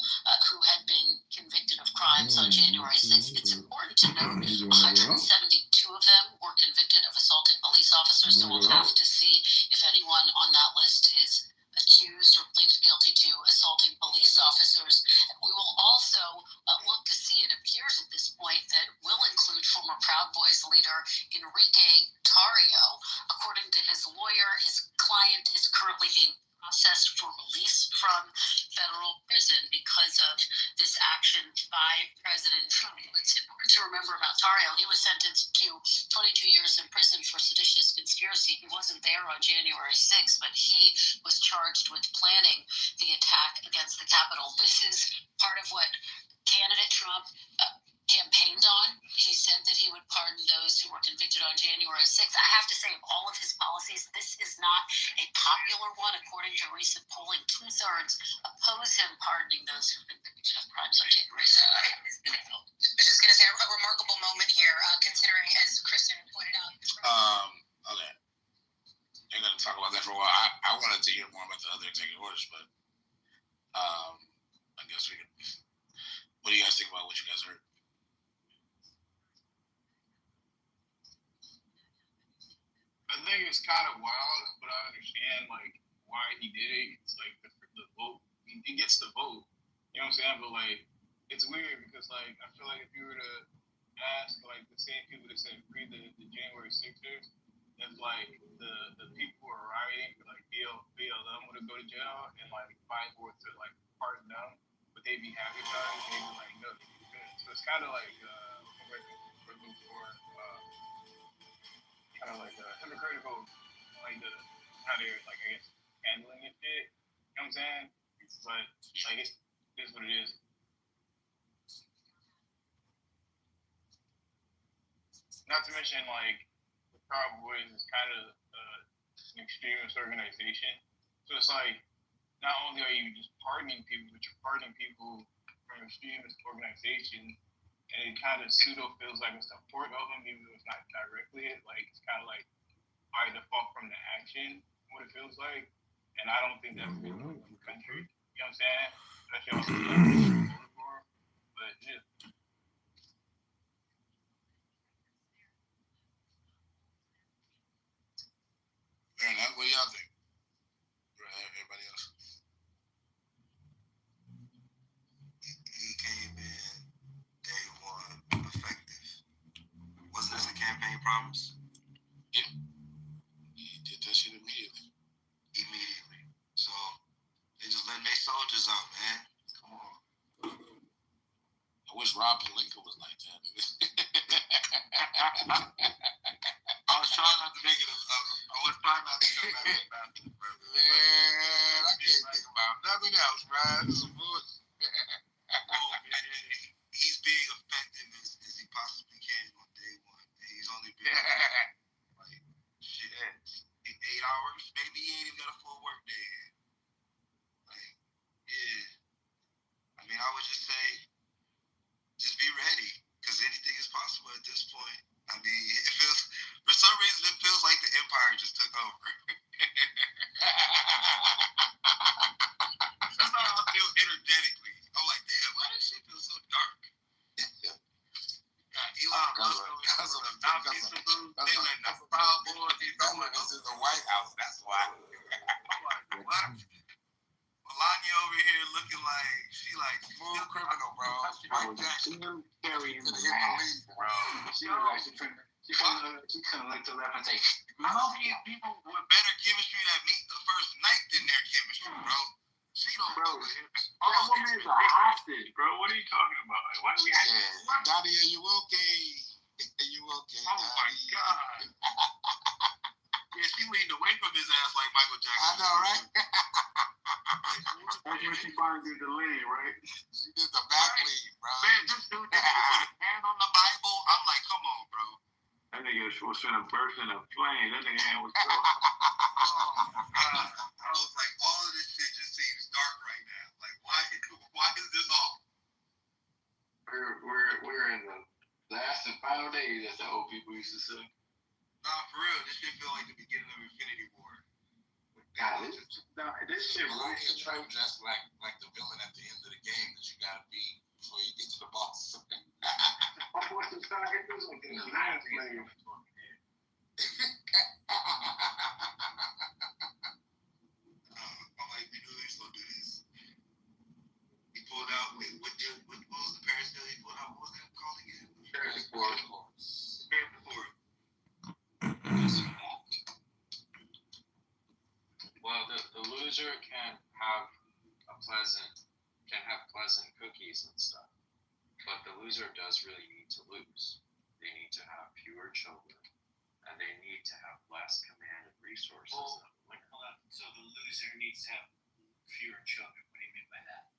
who had been convicted of crimes on January 6th. It's important to note 172 of them were convicted of assaulting police officers, so we'll have to see if anyone on that list is accused or pleads guilty to assaulting police officers. We will also look to see, it appears at this point, that will include former Proud Boys leader Enrique Tarrio. According to his lawyer, his client is currently being processed for release from federal prison because of this action by President Trump. It's important to remember about Tarrio. He was sentenced to 22 years in prison for seditious conspiracy. He wasn't there on January 6th, but he was charged with planning the attack against the Capitol. This is part of what candidate Trump campaigned on. He said that he would pardon those who were convicted on January 6th. I have to say, of all of his policies, this is not a popular one. According to recent polling, 2/3 oppose him pardoning those who've been convicted of crimes on January 6th. I was just going to say a remarkable moment here, considering, as Kristen pointed out. Okay. They're going to talk about that for a while. I wanted to hear more about the other executive orders, but I guess we can. What do you guys think about what you guys heard? I think it's kind of wild, but I understand like why he did it. It's like the vote. He gets the vote. You know what I'm saying? But like, it's weird because like I feel like if you were to ask like the same people that said free the January 6ers, if like the people who are rioting for like BLM would go to jail and like fight for to like pardon them, but they'd be happy about it. They'd be like, no, this is good. So it's kind of like hypocritical, like how they're like I guess handling it shit. You know what I'm saying? But like it is what it is. Not to mention like the Proud Boys is kind of an extremist organization. So it's like not only are you just pardoning people, but you're pardoning people from extremist organization. And it kind of pseudo feels like a support of them, even though it's not directly it. Like it's kind of like by default from the action, what it feels like. And I don't think that's good for the country. You know what I'm saying? Especially also reform. But yeah. Fair enough. What do y'all think? Everybody else? He came in day one effective. Wasn't this a campaign promise? Yeah. He did that shit immediately. So they just letting their soldiers out, man. Come on. I wish Rob Palenka was like that. I was trying not to make it I was trying not to come back. Man, I can't think about nothing else, man. This is bullshit. He's being effective as he possibly can on day one. He's only been like shit, 8 hours. Maybe he ain't even got a full work day. Like, yeah. I mean, I would just say, just be ready, because anything is possible at this point. I mean, it feels, for some reason, it feels like the Empire just took over. Republicans in the White House. That's why. Melania over here looking like she like Smooth criminal, bro. Mike Jackson. Very Could have hit the lead, bro. She was like, she couldn't look to the left and say, I see people with better chemistry that meet the first night than their chemistry, bro. She don't bro, do it. that woman is a hostage, bro. What are you talking about? Like, what are we Yeah. Daddy, are you okay? Are you okay? Oh my God. Yeah, she leaned away from his ass like Michael Jackson. I know, right? That's when she finally did the lean, right? She did the back lead, bro. Man, this dude didn't even put a hand on the Bible. I'm like, come on, bro. That nigga was finna burst in a flame. That nigga hand was so. Oh my God. I was like, all of this shit just seems dark right now. Like, why is this off? We're in the last and final days, as the old people used to say. Nah, for real, this shit feel like the beginning of Infinity War. God, this shit Melania really. Trump just like the villain at the end of the game that you gotta be before you get to the boss. My boy just started hitting this like a last name. I'm like, we knew he was gonna do this. He pulled out. What was the Paris deal he pulled out? What was that called again? Paris Accord. Paris Accord. Well, the loser can have pleasant cookies and stuff, but the loser does really need to lose. They need to have fewer children, and they need to have less command and resources than the winner. So the loser needs to have fewer children. What do you mean by that?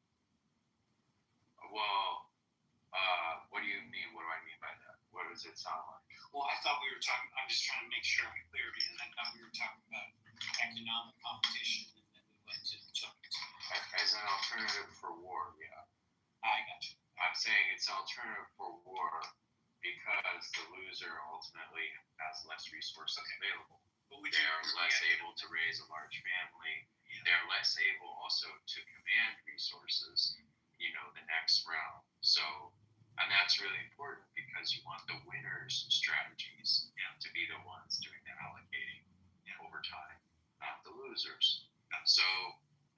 Well, what do you mean? What do I mean by that? What does it sound like? Well, I thought we were talking. I'm just trying to make sure I'm clear because I thought we were talking about economic competition, and then we went to children. As an alternative for war, yeah. I got you. I'm saying it's an alternative for war because the loser ultimately has less resources available. But They are less able to raise a large family. They're less able also to command resources, the next round. So, and that's really important because you want the winners' strategies to be the ones doing the allocating over time, not the losers. So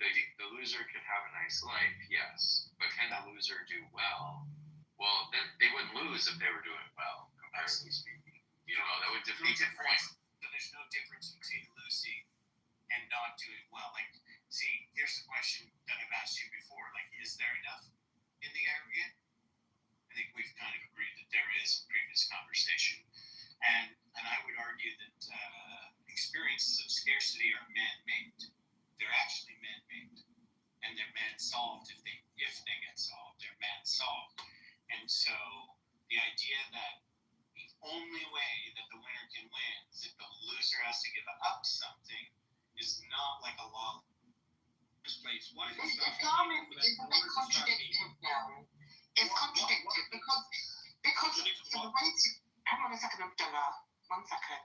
the loser can have a nice life, yes, but can the loser do well? Well, then they wouldn't lose if they were doing well, comparatively speaking. That would defeat the point. So there's no difference between losing and not doing well. Like, see, here's the question that I've asked you before. Like, is there enough in the aggregate? I think we've kind of agreed that there is in previous conversation. And I would argue that experiences of scarcity are man-made. They're actually man-made. And they're man-solved if they get solved. They're man-solved. And so the idea that the only way that the winner can win is if the loser has to give up something is not like a law. Place. Why is This argument is a bit contradictory now. It's contradictory because the way to, hang on a second, Abdullah. 1 second.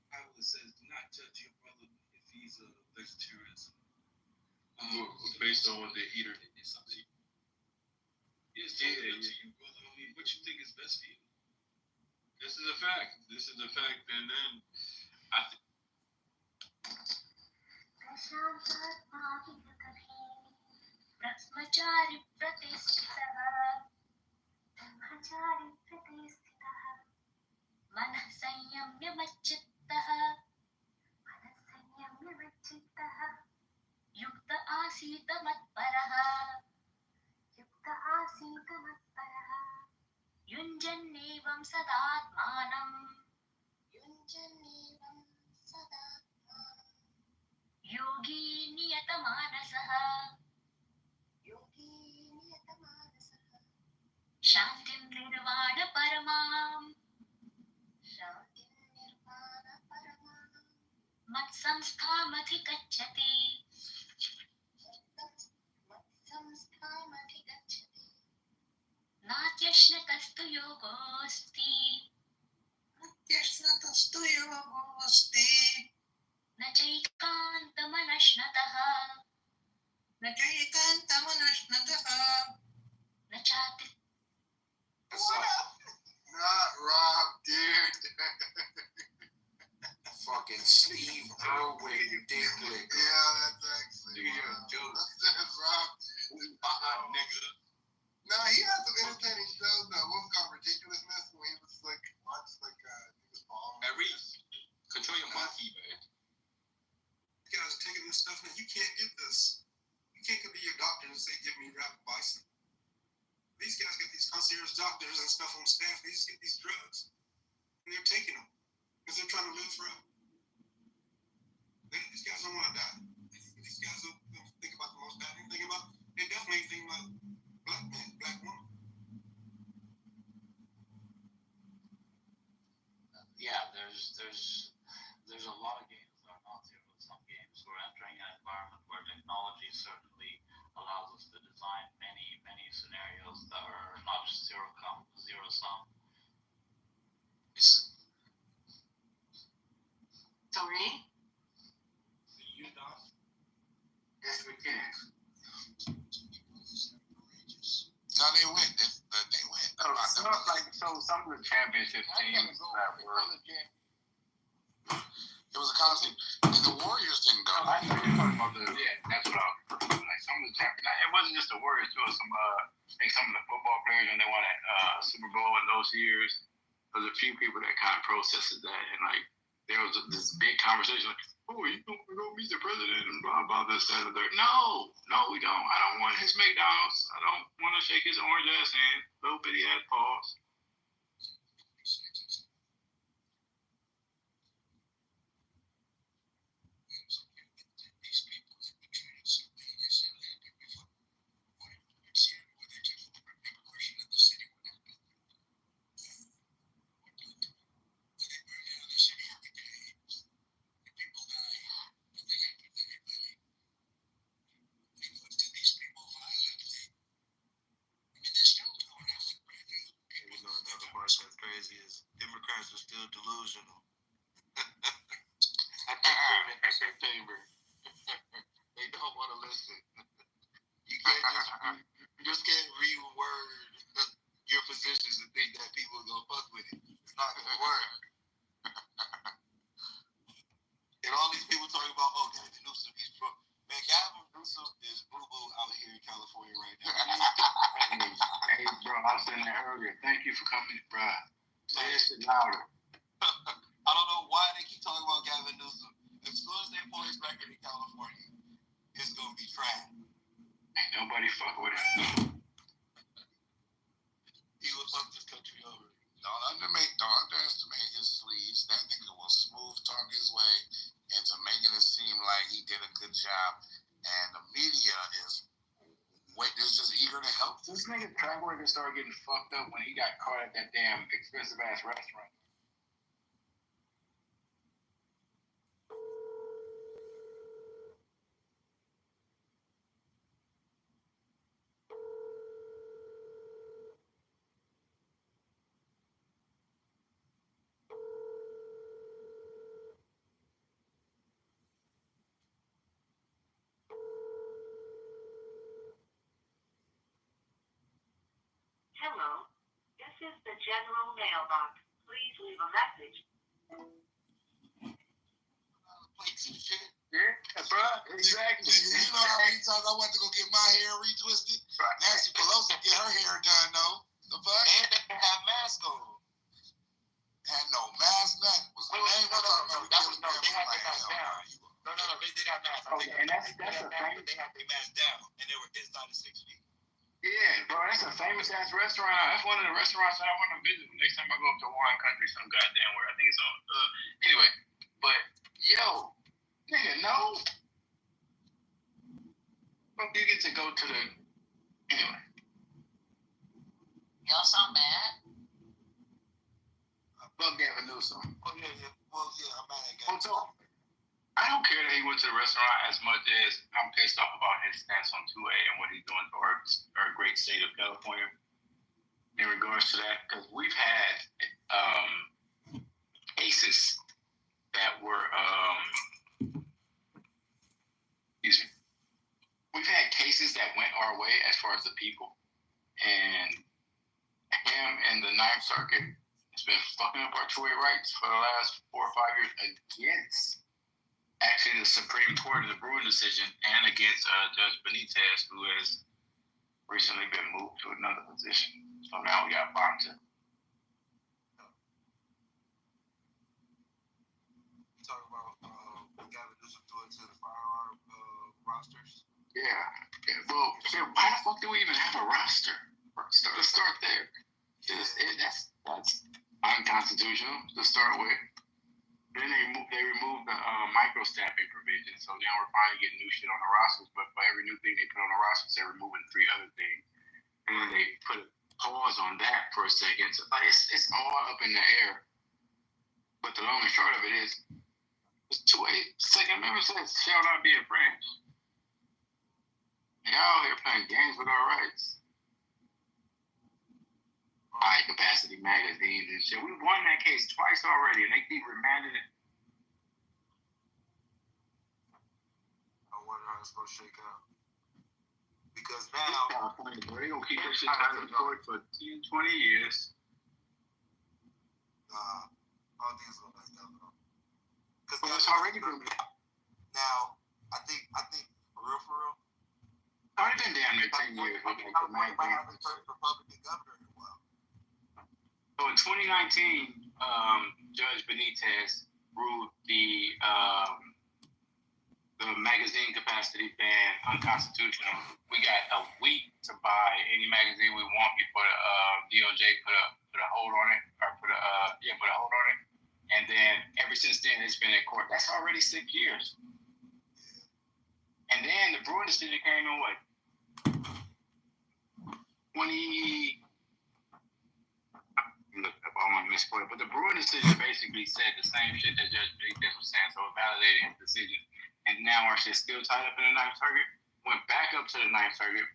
Bible says, do not judge your brother if he's a vegetarian. Based on what they eat or something. Yes, to you, brother. I mean, what you think is best for you. This is a fact. And then I think. युक्त आसीत मत्परः युञ्जन्नेवं सदात्मानं योगी नियतमानसः शान्तिं निर्वाण परमां मत्संस्थामधिगच्छति नात्यश्नतस्तु योगोऽस्ति न चैकान्तो ridiculous. Yeah, that's actually. Nigga, you're a joke. That's right. Nigga. No, he has some entertaining shows though. What was it called? Ridiculousness, where he was like, watch like niggas fall. Hey, Reese, control your monkey, man. You guys are taking this stuff and you can't get this. You can't go to your doctor and say, give me rapamycin. These guys get these concierge doctors and stuff on staff. They just get these drugs. And they're taking them. Because they're trying to live forever. These guys don't want to die. These guys don't think about the most dying. They definitely think about black man, black woman. Yeah, there's a lot of games that are not zero-sum games. We're entering an environment where technology certainly allows us to design many scenarios that are not just zero-sum. Sorry? You know? Yes, we can. No, they win. They win. So some of the championship teams that were. It was a constant. And the Warriors didn't go. I know you're talking about that's what I was referring to. Like some of the champions. It wasn't just the Warriors, too. It was some of the football players when they won a Super Bowl in those years. There's a few people that kind of processed that, and like there was this big conversation like, oh, you going to go meet the president and blah blah this that and the third. No, we don't. I don't want his McDonald's. I don't want to shake his orange ass hand, little bitty ass paws. Another part that's crazy is Democrats are still delusional. I think they're in the echo chamber. They don't want to listen. You just can't reword your positions and think that people are gonna fuck with it. It's not gonna work. And all these people talking about, oh, Gavin Newsom, he's pro. Man, Gavin Newsom is boo-boo out here in California right now. Hey, bro, I was saying that earlier. Thank you for coming, bro. Say that shit louder. I don't know why they keep talking about Gavin Newsom. As soon as they pull his record in California, it's gonna be trash. Ain't nobody fuck with him. He will fuck this country over. Don't underestimate his sleeves. That nigga will smooth talk his way into making it seem like he did a good job. And the media is just eager to help. This nigga track record started getting fucked up when he got caught at that damn expensive ass restaurant. Hello, this is the general mailbox. Please leave a message. Plates and shit. Yeah, bro, exactly. You know how many times I went to go get my hair retwisted? Nancy Pelosi get her hair done, though. The fuck? And they didn't have masks on. Had no mask, nothing. Was the name I'm talking about? They had their mask down. No, they did have masks. Okay, and that's a famous. They had their mask down, and they were inside the 6 feet. Yeah, bro, that's a famous ass restaurant. That's one of the restaurants that I want to visit next time I go up to wine country, some goddamn where. I think it's on. Anyway, but yo, nigga, no. Fuck, you get to go to the. Anyway. Y'all sound bad. Fuck Gavin Newsom. Oh yeah. Well, yeah, I'm mad at Gavin. So, I don't care that he went to the restaurant as much as I'm pissed off about his stance on 2A and what he's doing for our great state of California in regards to that. Because we've had cases that were, we've had cases that went our way as far as the people. And him and the Ninth Circuit has been fucking up our 2A rights for the last 4 or 5 years against actually the Supreme Court of the Bruin decision and against Judge Benitez, who has recently been moved to another position. So now we got Bonta. You talk about Gavin Newsom doing to the firearm rosters? Yeah. Well, why the fuck do we even have a roster? Let's start there. That's unconstitutional to start with. Then they removed the micro-staffing provision, so now we're finally getting new shit on the rosters, but for every new thing they put on the rosters, they're removing 3 other things. And then they put a pause on that for a second. So it's all up in the air. But the long and short of it is, Second Amendment says, shall not be infringed. Y'all here playing games with our rights. High capacity magazines and shit. We won that case twice already, and they keep remanding it. I wonder how it's gonna shake out. Because now they're gonna keep that shit out of the court for 10, 20 years. I don't think it's gonna last that long. Because it's already been. Now, I think for real. It's already been damn near 10 years. California might have the first Republican governor in a while. So in 2019, Judge Benitez ruled the magazine capacity ban unconstitutional. We got a week to buy any magazine we want before the DOJ put a hold on it, or put a hold on it. And then ever since then, it's been in court. That's already 6 years. And then the Bruin decision came in what? I want to misquote it, but the Bruin decision basically said the same shit that Judge Benitez was saying, so it validated his decision. And now our shit's still tied up in the Ninth Circuit. Went back up to the Ninth Circuit,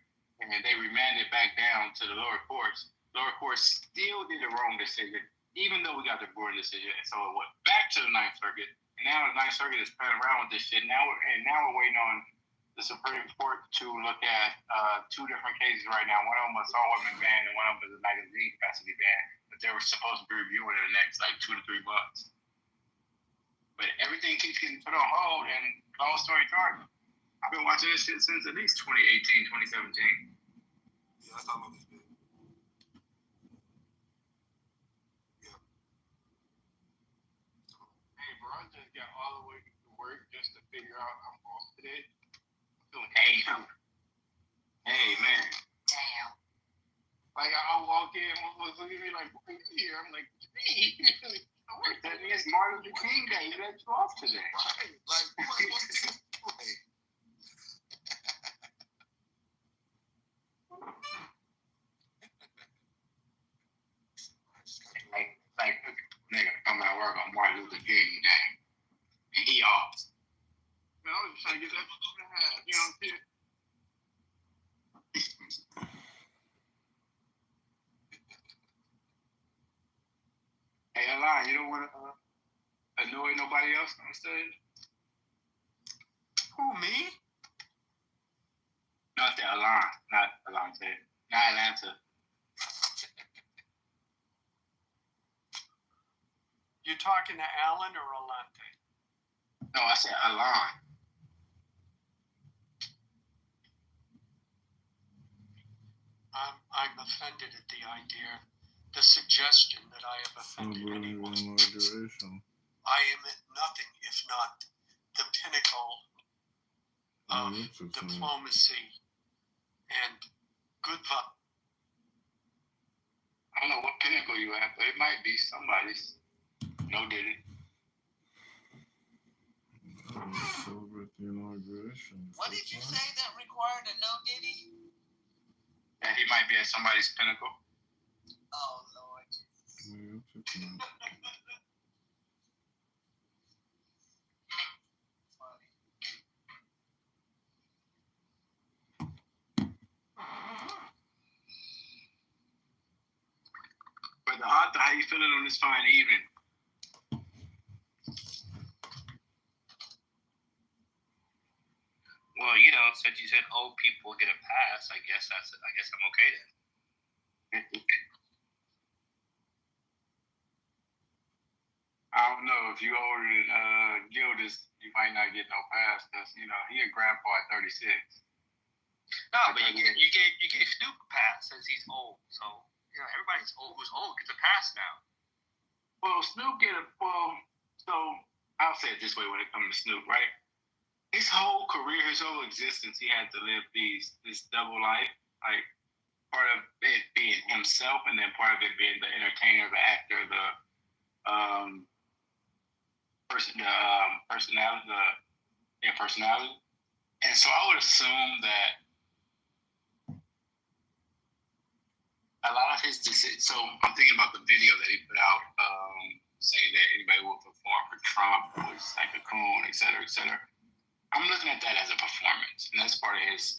and they remanded back down to the lower courts. Lower courts still did the wrong decision, even though we got the Bruin decision. And so it went back to the Ninth Circuit, and now the Ninth Circuit is playing around with this shit. Now we're waiting on the Supreme Court to look at 2 different cases right now. One of them was assault weapon ban, and one of them was a magazine capacity ban. But they were supposed to be reviewing in the next 2 to 3 months. But everything keeps getting put on hold, and long story short, I've been watching this shit since at least 2018, 2017. Yeah, that's how long it's been. Yeah. Hey, bro, I just got all the way to work just to figure out I'm off today. Hey, man. Damn. Like, I walk in, one was looking at me like, what are you here? I'm like, me. That means Martin Luther King Day. You let you off today. Right. Like, what am I supposed to do? Like, nigga, come out work on Martin Luther King Day. And he off. Man, I was just trying to get that half, you know what I'm saying? Hey, Alon, you don't want to annoy nobody else on stage? Who, me? Not the Alon, not Alante, not Atlanta. You talking to Alan or Alante? No, I said Alon. I'm offended at the idea, the suggestion that I have offended anyone. I am nothing if not the pinnacle of diplomacy and good vibe. I don't know what pinnacle you at, but it might be somebody's. No did it. Celebrate the inauguration. What did you say that required a no diddy? That he might be at somebody's pinnacle. Oh, Lord Jesus. But Arthur, how you feeling on this fine evening? Well, since you said old people get a pass, I guess I'm okay then. I don't know if you older than Gildas, you might not get no pass because he a grandpa at 36. No, but you gave Snoop a pass since he's old. So everybody's old who's old gets a pass now. Well, Snoop so I'll say it this way when it comes to Snoop, right? His whole career, his whole existence, he had to live this double life, like part of it being himself, and then part of it being the entertainer, the actor, the personality. And so I would assume that a lot of his decisions. So I'm thinking about the video that he put out, saying that anybody will perform for Trump was like a coon, et cetera, et cetera. I'm looking at that as a performance, and that's part of his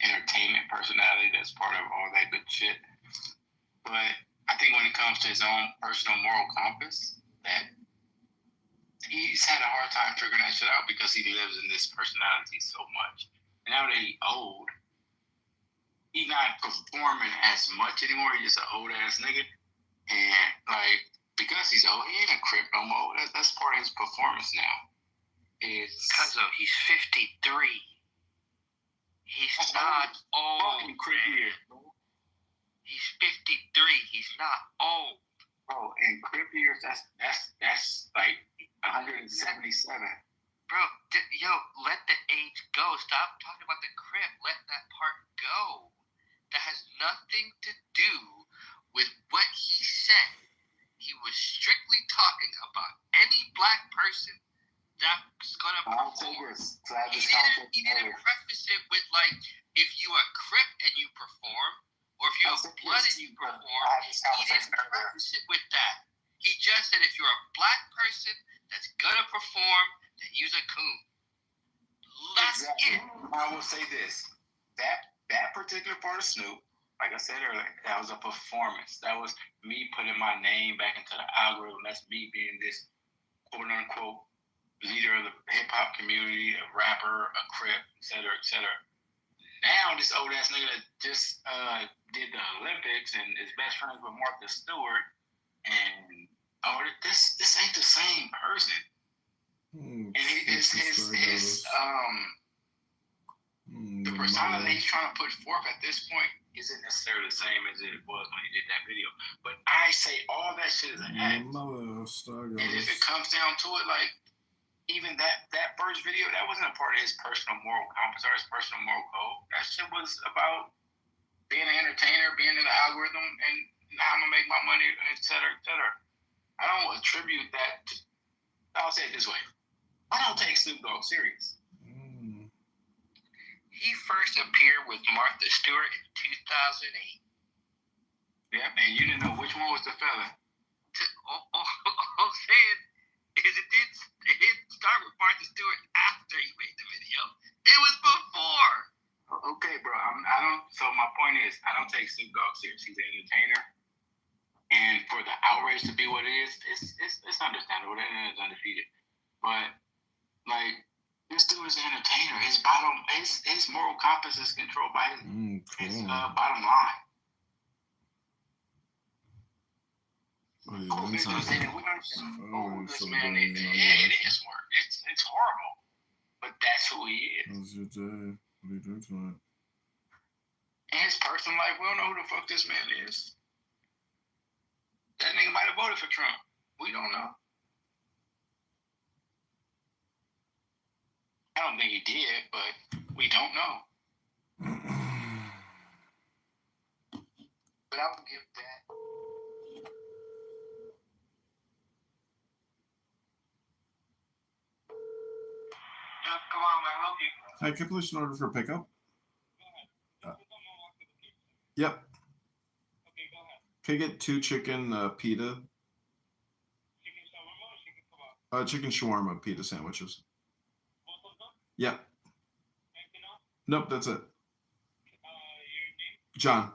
entertainment personality. That's part of all that good shit. But I think when it comes to his own personal moral compass, that he's had a hard time figuring that shit out because he lives in this personality so much. And now that he's old, he's not performing as much anymore. He's just an old ass nigga, and because he's old, he ain't a crip no more. That's part of his performance now. It's because he's 53. He's not old, man. He's 53. He's not old. Bro, in crip years, that's like 177. Bro, let the age go. Stop talking about the crip. Let that part go. That has nothing to do with what he said. He was strictly talking about any black person that's gonna perform. He didn't preface it with if you a crip and you perform, or if you have blood and you perform. He didn't preface it with that. He just said if you're a black person that's gonna perform, then you's a coon. That's it. I will say this: that particular part of Snoop, like I said earlier, that was a performance. That was me putting my name back into the algorithm. That's me being this quote unquote leader of the hip-hop community, a rapper, a crip, et cetera, et cetera. Now, this old-ass nigga that just did the Olympics and is best friends with Martha Stewart, and this ain't the same person. And the persona that he's trying to put forth at this point isn't necessarily the same as it was when he did that video. But I say all that shit is an act. And if it comes down to it, even that first video, that wasn't a part of his personal moral compass or his personal moral code. That shit was about being an entertainer, being in the algorithm, and how I'm gonna make my money, et cetera, et cetera. I don't attribute that I'll say it this way. I don't take Snoop Dogg serious. He first appeared with Martha Stewart in 2008. Yeah, man, you didn't know which one was the fella. All I'm saying is it didn't start with Martha Stewart after he made the video. It was before. Okay, bro. So my point is, I don't take Snoop Dogg serious. He's an entertainer, and for the outrage to be what it is, it's understandable. That is undefeated. But this dude is an entertainer. His moral compass is controlled by his bottom line. It is work. It's horrible, but that's who he is. How's your day? What are you doing tonight? In his personal life, we don't know who the fuck this man is. That nigga might have voted for Trump. We don't know. I don't think he did, but we don't know. But I would give that. Come on, man, help you. Hi, can I place an order for pickup? Yep. Okay, go ahead. Can I get 2 chicken pita? Chicken shawarma or chicken kebab? Chicken shawarma pita sandwiches. Both of them? Yep. Anything else? Nope, that's it. Your name? John.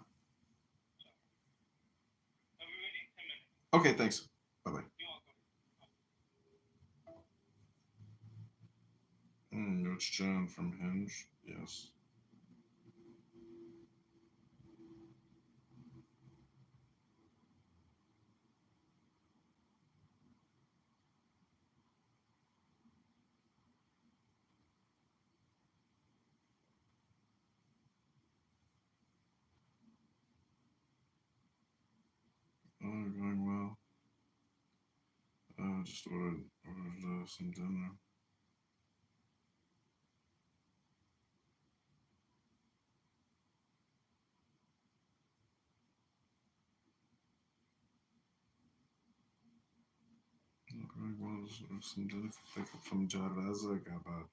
I'll be ready in 10 minutes. Okay, thanks. Bye-bye. You're welcome. It's John from Hinge. Yes. Going well. Just ordered some dinner. Going well. Some dinner pick up from Jareza Gabad.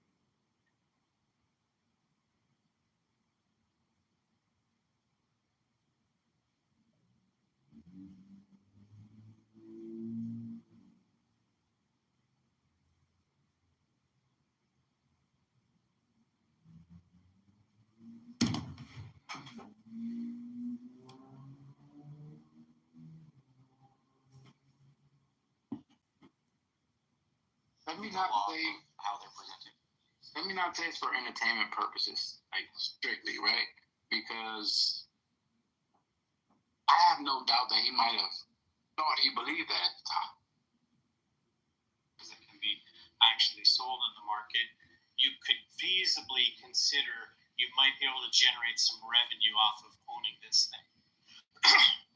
Let me not say how they're presented. Let me not say it's for entertainment purposes, like strictly, right? Because I have no doubt that he might have thought he believed that at the time. Because it can be actually sold in the market, you could feasibly consider you might be able to generate some revenue off of owning this thing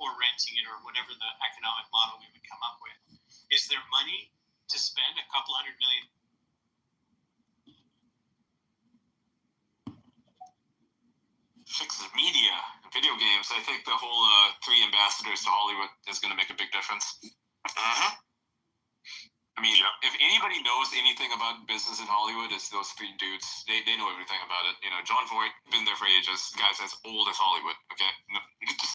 or renting it or whatever the economic model we would come up with. Is there money to spend a couple $100 million? Fixes media and video games. I think the whole 3 ambassadors to Hollywood is going to make a big difference. I mean, if anybody knows anything about business in Hollywood, it's those 3 dudes. They know everything about it. You know, John Voight, been there for ages. Guy's as old as Hollywood. Okay, no,